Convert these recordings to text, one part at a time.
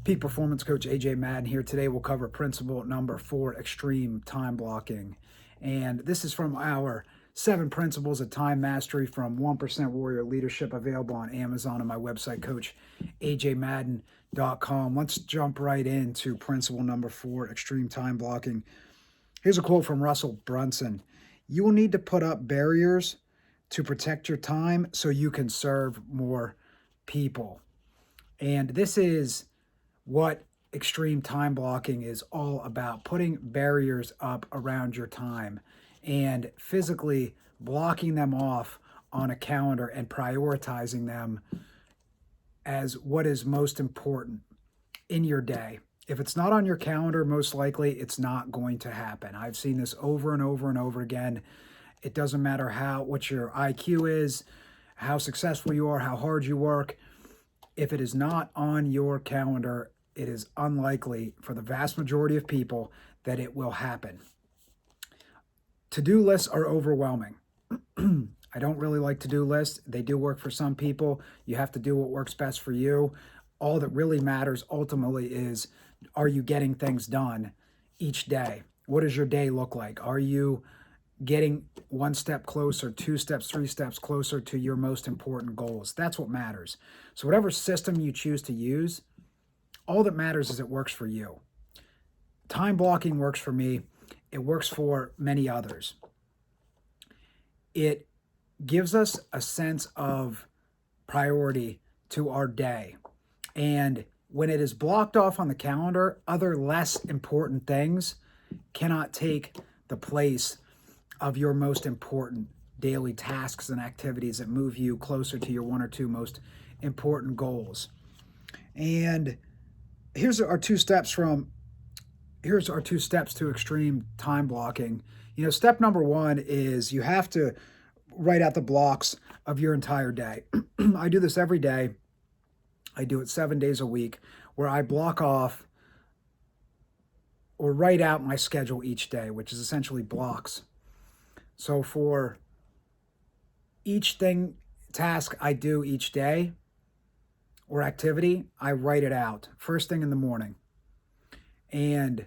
Peak Performance Coach AJ Madden here. Today we'll cover principle number 4, extreme time blocking. And this is from our 7 Principles of Time Mastery from 1% Warrior Leadership, available on Amazon and my website, coachajmadden.com. Let's jump right into principle number 4, extreme time blocking. Here's a quote from Russell Brunson. You will need to put up barriers to protect your time so you can serve more people. And this is what extreme time blocking is all about: putting barriers up around your time and physically blocking them off on a calendar and prioritizing them as what is most important in your day. If it's not on your calendar, most likely it's not going to happen. I've seen this over and over and over again. It doesn't matter what your IQ is, how successful you are, how hard you work. If it is not on your calendar, it is unlikely for the vast majority of people that it will happen. To-do lists are overwhelming. I don't really like to-do lists. They do work for some people. You have to do what works best for you. All that really matters ultimately is, are you getting things done each day? What does your day look like? Are you getting 1 step closer, 2 steps, 3 steps closer to your most important goals? That's what matters. So whatever system you choose to use, all that matters is it works for you. Time blocking works for me. It works for many others. It gives us a sense of priority to our day. And when it is blocked off on the calendar, other less important things cannot take the place of your most important daily tasks and activities that move you closer to your 1 or 2 most important goals. And here's our 2 steps to extreme time blocking. Step number 1 is you have to write out the blocks of your entire day. I do this every day. I do it 7 days a week, where I block off or write out my schedule each day, which is essentially blocks. So for each task I do each day or activity, I write it out first thing in the morning. And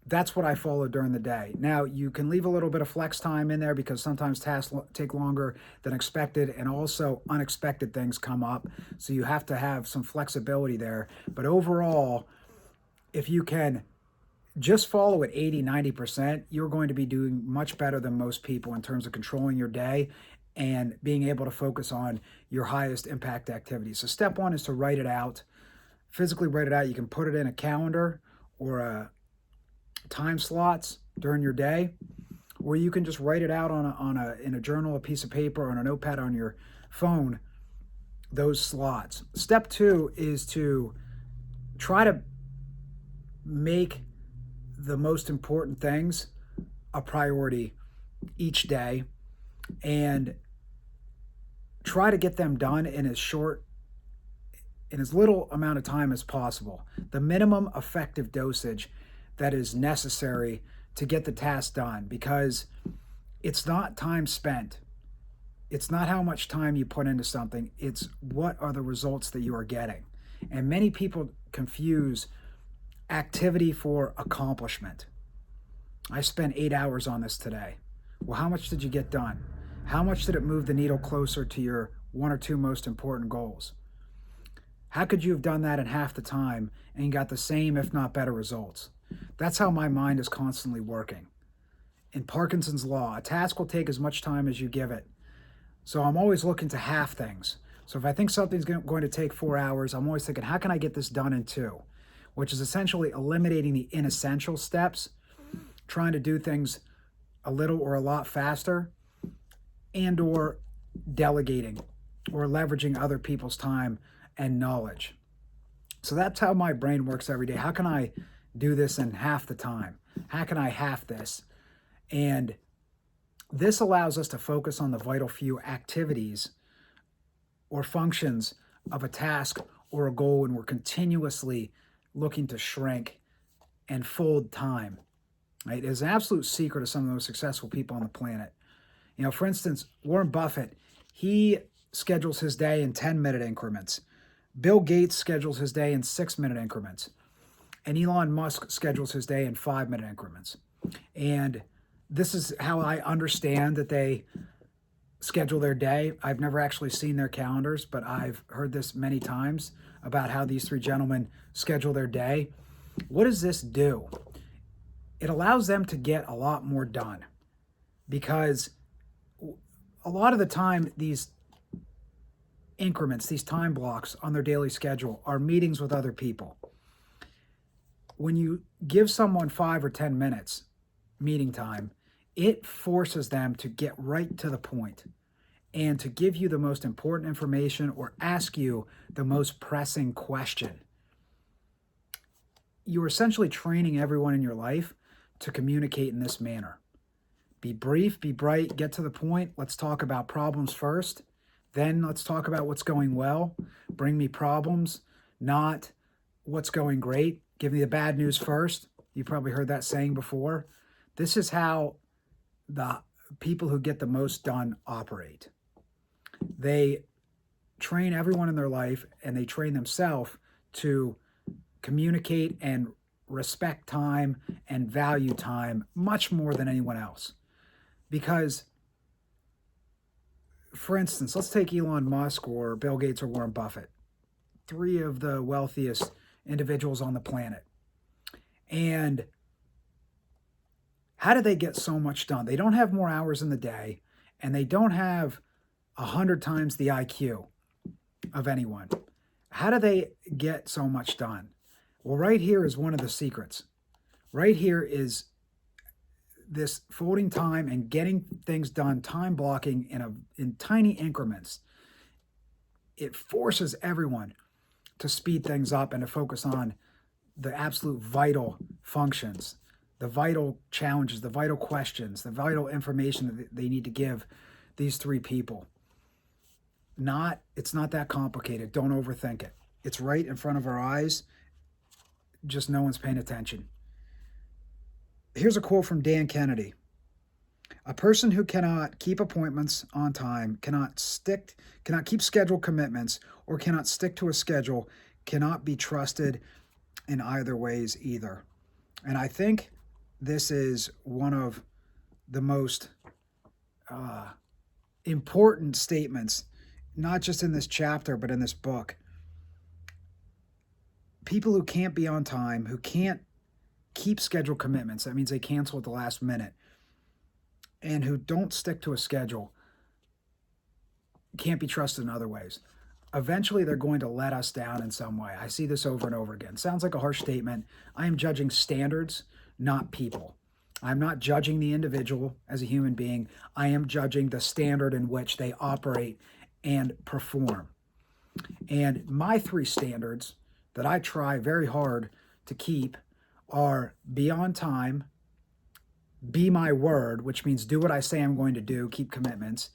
that's what I follow during the day. Now, you can leave a little bit of flex time in there because sometimes tasks take longer than expected, and also unexpected things come up. So you have to have some flexibility there. But overall, if you can just follow at 80, 90%, you're going to be doing much better than most people in terms of controlling your day and being able to focus on your highest impact activities. So step 1 is to write it out, physically write it out. You can put it in a calendar or time slots during your day, or you can just write it out in a journal, a piece of paper, or on a notepad on your phone, those slots. Step 2 is to try to make the most important things a priority each day and try to get them done in as little amount of time as possible. The minimum effective dosage that is necessary to get the task done, because it's not time spent. It's not how much time you put into something. It's what are the results that you are getting. And many people confuse activity for accomplishment. I spent 8 hours on this today. Well, how much did you get done? How much did it move the needle closer to your 1 or 2 most important goals? How could you have done that in half the time and got the same, if not better, results? That's how my mind is constantly working. In Parkinson's law, a task will take as much time as you give it. So I'm always looking to half things. So if I think something's going to take 4 hours, I'm always thinking, how can I get this done in 2? Which is essentially eliminating the inessential steps, trying to do things a little or a lot faster, and or delegating or leveraging other people's time and knowledge. So that's how my brain works every day. How can I do this in half the time? How can I half this? And this allows us to focus on the vital few activities or functions of a task or a goal, and we're continuously looking to shrink and fold time. Right? It is an absolute secret of some of the most successful people on the planet. For instance, Warren Buffett, he schedules his day in 10-minute increments. Bill Gates schedules his day in 6-minute increments. And Elon Musk schedules his day in 5-minute increments. And this is how I understand that they schedule their day. I've never actually seen their calendars, but I've heard this many times about how these three gentlemen schedule their day. What does this do? It allows them to get a lot more done, because a lot of the time these increments, these time blocks on their daily schedule are meetings with other people. When you give someone 5 or 10 minutes meeting time, it forces them to get right to the point and to give you the most important information or ask you the most pressing question. You're essentially training everyone in your life to communicate in this manner. Be brief, be bright, get to the point. Let's talk about problems first. Then let's talk about what's going well. Bring me problems, not what's going great. Give me the bad news first. You probably heard that saying before. This is how the people who get the most done operate. They train everyone in their life, and they train themselves to communicate and respect time and value time much more than anyone else. Because, for instance, let's take Elon Musk or Bill Gates or Warren Buffett, three of the wealthiest individuals on the planet. And how do they get so much done? They don't have more hours in the day, and they don't have 100 times the IQ of anyone. How do they get so much done? Well, right here is one of the secrets. Right here is this folding time and getting things done, time blocking in tiny increments. It forces everyone to speed things up and to focus on the absolute vital functions, the vital challenges, the vital questions, the vital information that they need to give these three people. It's not that complicated. Don't overthink it. It's right in front of our eyes. Just no one's paying attention. Here's a quote from Dan Kennedy. A person who cannot keep appointments on time, cannot keep scheduled commitments, or cannot stick to a schedule cannot be trusted in either ways either. And I think this is one of the most important statements, not just in this chapter, but in this book. People who can't be on time, who can't keep scheduled commitments, that means they cancel at the last minute, and who don't stick to a schedule, can't be trusted in other ways. Eventually, they're going to let us down in some way. I see this over and over again. Sounds like a harsh statement. I am judging standards, not people. I'm not judging the individual as a human being. I am judging the standard in which they operate and perform. And my three standards that I try very hard to keep are be on time, be my word, which means do what I say I'm going to do, keep commitments.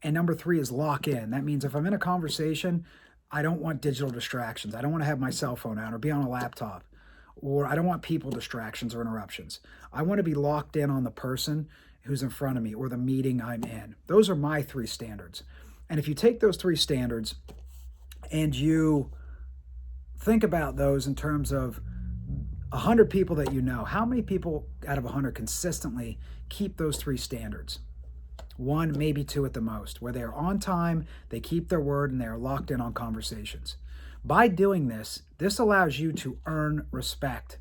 And number 3 is lock in. That means if I'm in a conversation, I don't want digital distractions. I don't want to have my cell phone out or be on a laptop, or I don't want people distractions or interruptions. I want to be locked in on the person who's in front of me or the meeting I'm in. Those are my 3 standards. And if you take those 3 standards and you think about those in terms of 100 people that you know, how many people out of 100 consistently keep those 3 standards? 1, maybe 2 at the most, where they are on time, they keep their word, and they are locked in on conversations. By doing this, this allows you to earn respect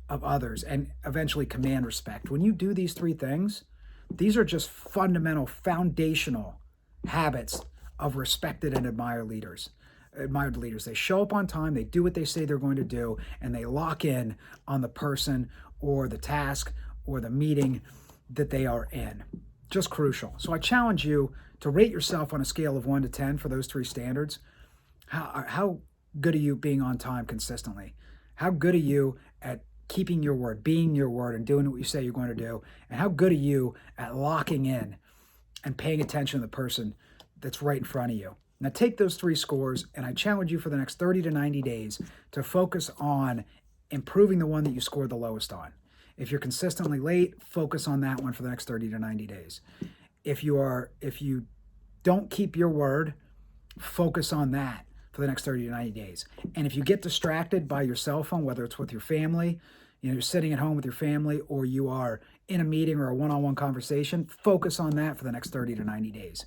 of others and eventually command respect. When you do these 3 things, these are just fundamental, foundational habits of respected and admired leaders. They show up on time, they do what they say they're going to do, and they lock in on the person or the task or the meeting that they are in. Just crucial. So I challenge you to rate yourself on a scale of 1 to 10 for those 3 standards. How good are you being on time consistently? How good are you at keeping your word, being your word, and doing what you say you're going to do? And how good are you at locking in and paying attention to the person that's right in front of you? Now take those 3 scores, and I challenge you for the next 30 to 90 days to focus on improving the one that you scored the lowest on. If you're consistently late, focus on that one for the next 30 to 90 days. If you don't keep your word, focus on that for the next 30 to 90 days. And if you get distracted by your cell phone, whether it's with your family, you're sitting at home with your family, or you are in a meeting or a one-on-one conversation, focus on that for the next 30 to 90 days.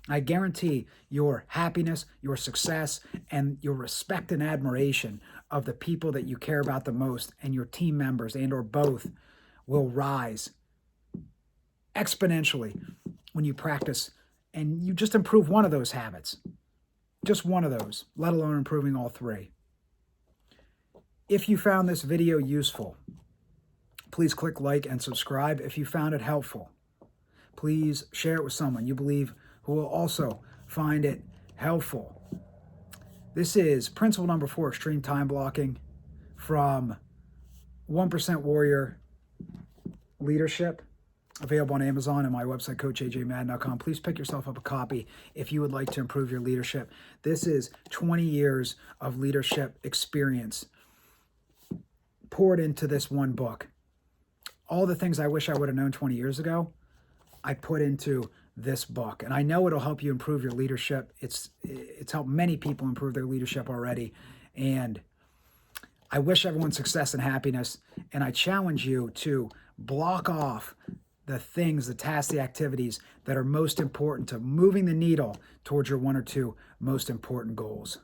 I guarantee your happiness, your success, and your respect and admiration of the people that you care about the most and your team members and or both will rise exponentially when you practice and you just improve one of those habits. Just one of those, let alone improving all three. If you found this video useful, please click like and subscribe. If you found it helpful, please share it with someone you believe who will also find it helpful. This is principle number 4, extreme time blocking, from 1% Warrior Leadership, available on Amazon and my website, coachajmadden.com. Please pick yourself up a copy if you would like to improve your leadership. This is 20 years of leadership experience poured into this one book. All the things I wish I would have known 20 years ago, I put into this book. And I know it'll help you improve your leadership. It's helped many people improve their leadership already. And I wish everyone success and happiness. And I challenge you to block off the things, the tasks, the activities that are most important to moving the needle towards your 1 or 2 most important goals.